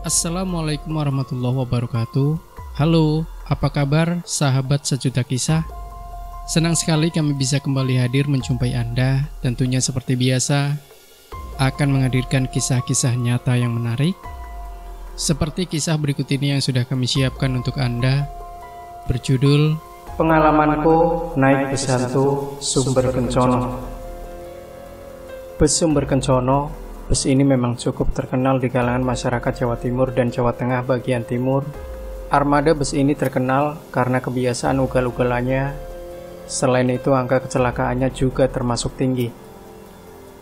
Assalamualaikum warahmatullahi wabarakatuh. Halo, apa kabar sahabat sejuta kisah? Senang sekali kami bisa kembali hadir menjumpai Anda. Tentunya seperti biasa akan menghadirkan kisah-kisah nyata yang menarik, seperti kisah berikut ini yang sudah kami siapkan untuk Anda, berjudul Pengalamanku naik bus hantu Sumber Kencono. Bus Sumber Kencono, bus ini memang cukup terkenal di kalangan masyarakat Jawa Timur dan Jawa Tengah bagian timur. Armada bus ini terkenal karena kebiasaan ugal-ugalannya. Selain itu, angka kecelakaannya juga termasuk tinggi.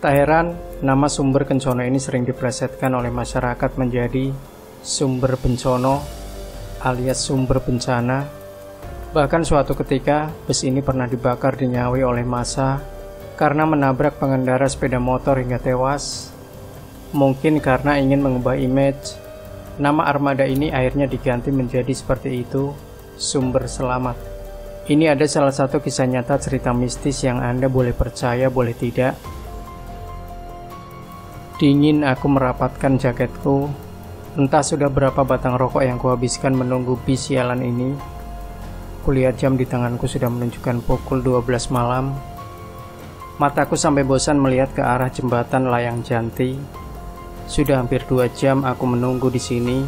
Tak heran, nama Sumber Kencono ini sering diplesetkan oleh masyarakat menjadi Sumber Bencono alias sumber bencana. Bahkan suatu ketika, bus ini pernah dibakar dinyawi oleh massa karena menabrak pengendara sepeda motor hingga tewas. Mungkin karena ingin mengubah image, nama armada ini akhirnya diganti menjadi seperti itu, Sumber Selamat. Ini ada salah satu kisah nyata cerita mistis yang Anda boleh percaya, boleh tidak. Dingin aku merapatkan jaketku. Entah sudah berapa batang rokok yang kuhabiskan menunggu bis sialan ini. Kulihat jam di tanganku sudah menunjukkan pukul 12 malam. Mataku sampai bosan melihat ke arah jembatan Layang Janti. Sudah hampir 2 jam aku menunggu di sini.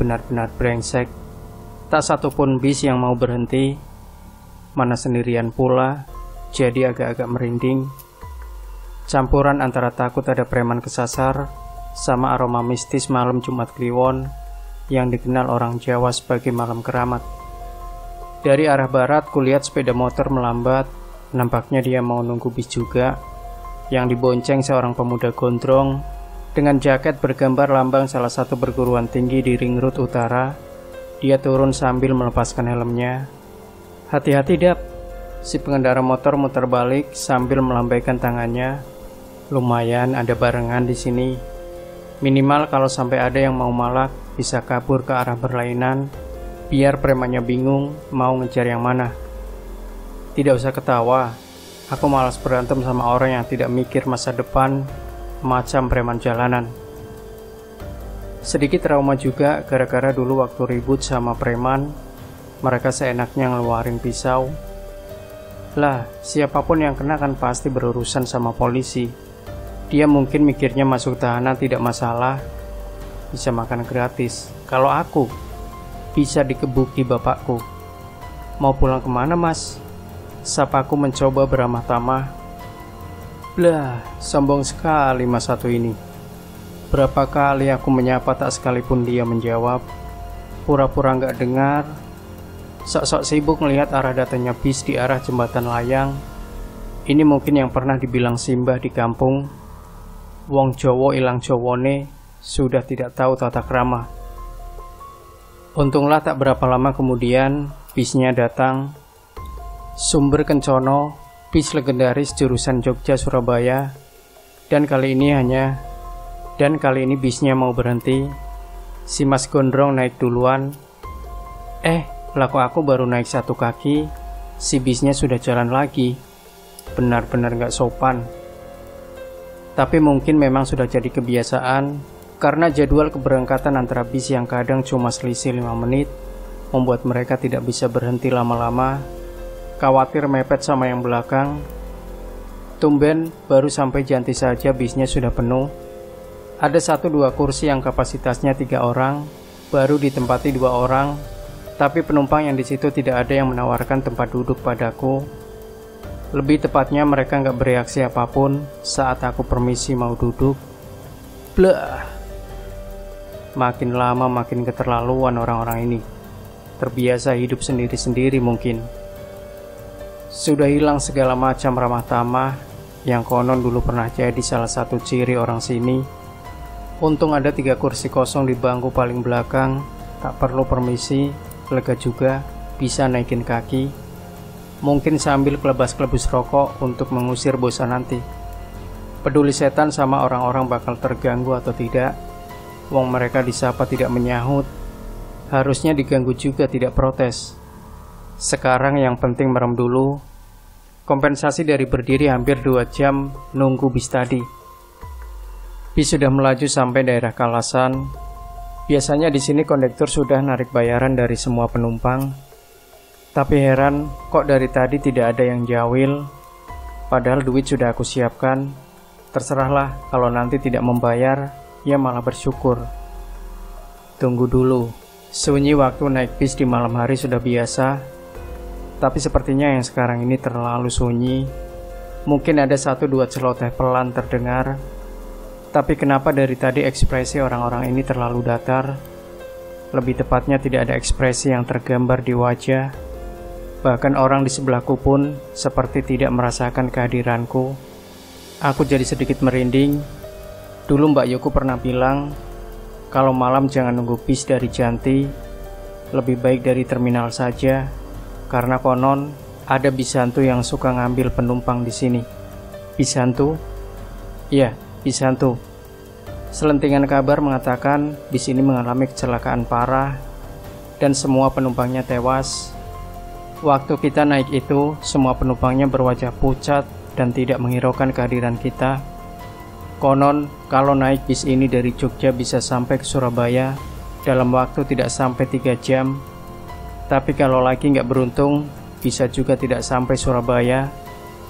Benar-benar brengsek. Tak satupun bis yang mau berhenti. Mana sendirian pula, jadi agak-agak merinding. Campuran antara takut ada preman kesasar sama aroma mistis malam Jumat Kliwon yang dikenal orang Jawa sebagai malam keramat. Dari arah barat kulihat sepeda motor melambat. Nampaknya dia mau nunggu bis juga. Yang dibonceng seorang pemuda gondrong dengan jaket bergambar lambang salah satu perguruan tinggi di Ring Road Utara. Dia turun sambil melepaskan helmnya. Hati-hati Dap, si pengendara motor muter balik sambil melambaikan tangannya. Lumayan ada barengan di sini. Minimal kalau sampai ada yang mau malak bisa kabur ke arah berlainan, biar premannya bingung mau ngejar yang mana. Tidak usah ketawa, aku malas berantem sama orang yang tidak mikir masa depan macam preman jalanan. Sedikit trauma juga gara-gara dulu waktu ribut sama preman, mereka seenaknya ngeluarin pisau. Lah, siapapun yang kena kan pasti berurusan sama polisi. Dia mungkin mikirnya masuk tahanan tidak masalah, bisa makan gratis. Kalau aku, bisa dikebuki bapakku. Mau pulang kemana mas? Sapaku mencoba beramah tamah. Blah, sombong sekali mas satu ini. Berapa kali aku menyapa tak sekalipun dia menjawab. Pura-pura nggak dengar. Sok-sok sibuk melihat arah datangnya bis di arah jembatan layang. Ini mungkin yang pernah dibilang Simbah di kampung. Wong Jowo ilang Jowone, sudah tidak tahu tata krama. Untunglah tak berapa lama kemudian bisnya datang. Sumber Kencono, bis legendaris jurusan Jogja-Surabaya. Dan kali ini bisnya mau berhenti. Si Mas Gondrong naik duluan. Laku aku baru naik 1 kaki, si bisnya sudah jalan lagi. Benar-benar gak sopan. Tapi mungkin memang sudah jadi kebiasaan, karena jadwal keberangkatan antara bis yang kadang cuma selisih 5 menit, membuat mereka tidak bisa berhenti lama-lama. Khawatir mepet sama yang belakang. Tumben baru sampai Janti saja bisnya sudah penuh. Ada 1-2 kursi yang kapasitasnya 3 orang, baru ditempati 2 orang. Tapi penumpang yang di situ tidak ada yang menawarkan tempat duduk padaku. Lebih tepatnya mereka nggak bereaksi apapun saat aku permisi mau duduk. Blah. Makin lama makin keterlaluan orang-orang ini. Terbiasa hidup sendiri-sendiri mungkin. Sudah hilang segala macam ramah tamah yang konon dulu pernah jadi salah satu ciri orang sini. Untung ada 3 kursi kosong di bangku paling belakang. Tak perlu permisi, lega juga, bisa naikin kaki. Mungkin sambil kelebas-kelebus rokok untuk mengusir bosan nanti. Peduli setan sama orang-orang bakal terganggu atau tidak. Wong mereka disapa tidak menyahut. Harusnya diganggu juga tidak protes. Sekarang yang penting merem dulu. Kompensasi dari berdiri hampir 2 jam nunggu bis tadi. Bis sudah melaju sampai daerah Kalasan. Biasanya di sini kondektur sudah narik bayaran dari semua penumpang. Tapi heran, kok dari tadi tidak ada yang jawil. Padahal duit sudah aku siapkan. Terserahlah, kalau nanti tidak membayar, ya malah bersyukur. Tunggu dulu, sunyi waktu naik bis di malam hari sudah biasa. Tapi sepertinya yang sekarang ini terlalu sunyi. Mungkin ada 1-2 celoteh pelan terdengar. Tapi kenapa dari tadi ekspresi orang-orang ini terlalu datar? Lebih tepatnya tidak ada ekspresi yang tergambar di wajah. Bahkan orang di sebelahku pun seperti tidak merasakan kehadiranku. Aku jadi sedikit merinding. Dulu Mbak Yoko pernah bilang, kalau malam jangan nunggu bis dari Janti, lebih baik dari terminal saja, karena konon ada bisantu yang suka ngambil penumpang di sini. Bisantu? Iya, bisantu. Selentingan kabar mengatakan bis ini mengalami kecelakaan parah dan semua penumpangnya tewas. Waktu kita naik itu, semua penumpangnya berwajah pucat dan tidak menghiraukan kehadiran kita. Konon, kalau naik bis ini dari Jogja bisa sampai ke Surabaya dalam waktu tidak sampai 3 jam. Tapi kalau lagi nggak beruntung, bisa juga tidak sampai Surabaya.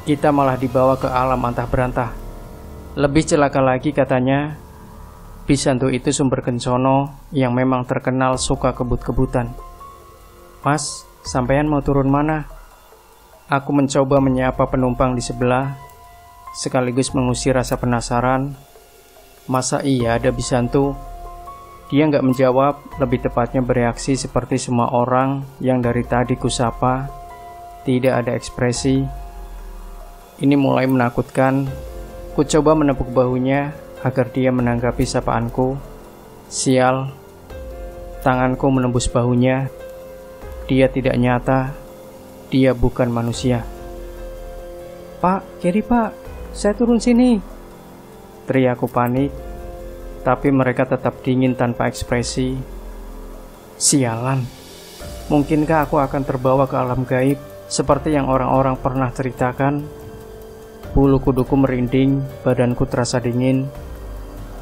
Kita malah dibawa ke alam antah berantah. Lebih celaka lagi katanya, bisantu itu sumber kencono yang memang terkenal suka kebut-kebutan. Mas, sampean mau turun mana? Aku mencoba menyapa penumpang di sebelah, sekaligus mengusir rasa penasaran. Masa iya ada bisantu? Dia nggak menjawab, lebih tepatnya bereaksi seperti semua orang yang dari tadi kusapa. Tidak ada ekspresi. Ini mulai menakutkan. Ku coba menepuk bahunya agar dia menanggapi sapaanku. Sial, tanganku menembus bahunya. Dia tidak nyata. Dia bukan manusia. Pak, kiri pak, saya turun sini. Teriakku panik, tapi mereka tetap dingin tanpa ekspresi. Sialan, mungkinkah aku akan terbawa ke alam gaib seperti yang orang-orang pernah ceritakan? Bulu kuduku merinding, badanku terasa dingin.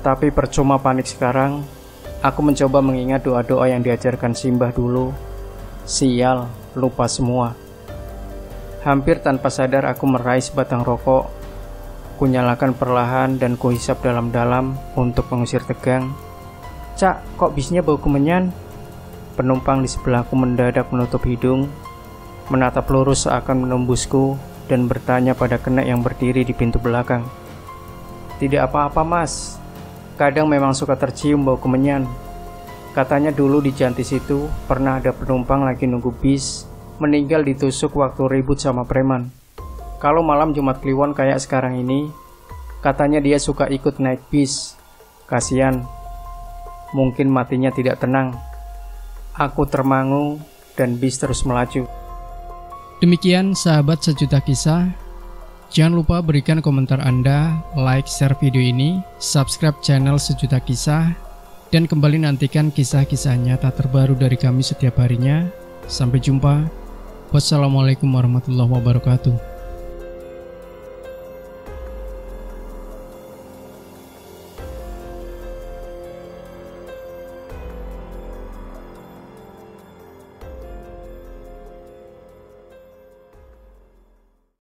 Tapi percuma panik sekarang. Aku mencoba mengingat doa-doa yang diajarkan Simbah dulu. Sial, lupa semua. Hampir tanpa sadar aku meraih sebatang rokok. Kunyalakan perlahan dan kuhisap dalam-dalam untuk mengusir tegang. Cak, kok bisnya bau kemenyan? Penumpang di sebelahku mendadak menutup hidung, menatap lurus seakan menembusku, dan bertanya pada kenek yang berdiri di pintu belakang. Tidak apa-apa mas, kadang memang suka tercium bau kemenyan. Katanya dulu di Janti situ pernah ada penumpang lagi nunggu bis, meninggal ditusuk waktu ribut sama preman. Kalau malam Jumat Kliwon kayak sekarang ini, katanya dia suka ikut naik bis. Kasian, mungkin matinya tidak tenang. Aku termangu dan bis terus melaju. Demikian sahabat sejuta kisah. Jangan lupa berikan komentar Anda, like, share video ini, subscribe channel Sejuta Kisah, dan kembali nantikan kisah-kisah nyata terbaru dari kami setiap harinya. Sampai jumpa. Wassalamualaikum warahmatullahi wabarakatuh.